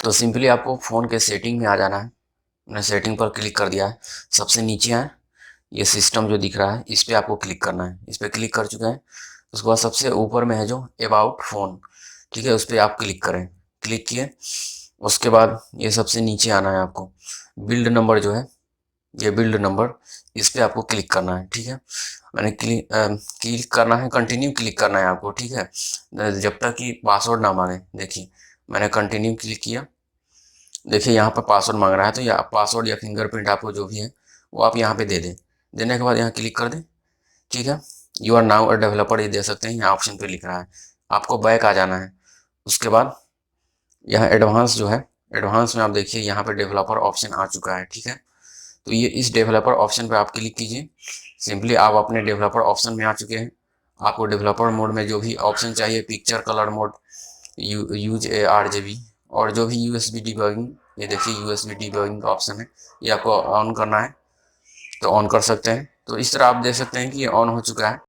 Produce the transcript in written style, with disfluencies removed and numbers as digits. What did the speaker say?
तो सिंपली आपको फ़ोन के सेटिंग में आ जाना है। मैंने सेटिंग पर क्लिक कर दिया है। सबसे नीचे है ये सिस्टम जो दिख रहा है, इस पे आपको क्लिक करना है। इस पे क्लिक कर चुके हैं। उसके बाद सबसे ऊपर में है जो अबाउट फ़ोन, ठीक है, उस पे आप क्लिक करें। क्लिक किए, उसके बाद ये सबसे नीचे आना है आपको। बिल्ड नंबर जो है, ये बिल्ड नंबर, इस पे आपको क्लिक करना है, ठीक है। मैंने क्लिक करना है, कंटिन्यू क्लिक करना है आपको, ठीक है, जब तक कि पासवर्ड ना मांगे। देखिए मैंने कंटिन्यू क्लिक किया। देखिए यहाँ पर पासवर्ड मांग रहा है, तो या पासवर्ड या फिंगरप्रिंट आपको जो भी है वो आप यहाँ पे दे दें। देने के बाद यहाँ क्लिक कर दें, ठीक है। You are now a developer, ये दे सकते हैं, यहाँ ऑप्शन पे लिख रहा है। आपको बैक आ जाना है। उसके बाद यहाँ एडवांस जो है, एडवांस में आप देखिए यहाँ पे डेवलपर ऑप्शन आ चुका है, ठीक है। तो ये इस डेवलपर ऑप्शन पे आप क्लिक कीजिए। सिंपली आप अपने डेवलपर ऑप्शन में आ चुके हैं। आपको डेवलपर मोड में जो भी ऑप्शन चाहिए, पिक्चर कलर मोड, यूज ए RGB, और जो भी USB डिबगिंग, ये देखिए USB डिबगिंग का ऑप्शन है, ये आपको ऑन करना है। तो ऑन कर सकते हैं। तो इस तरह आप देख सकते हैं कि ये ऑन हो चुका है।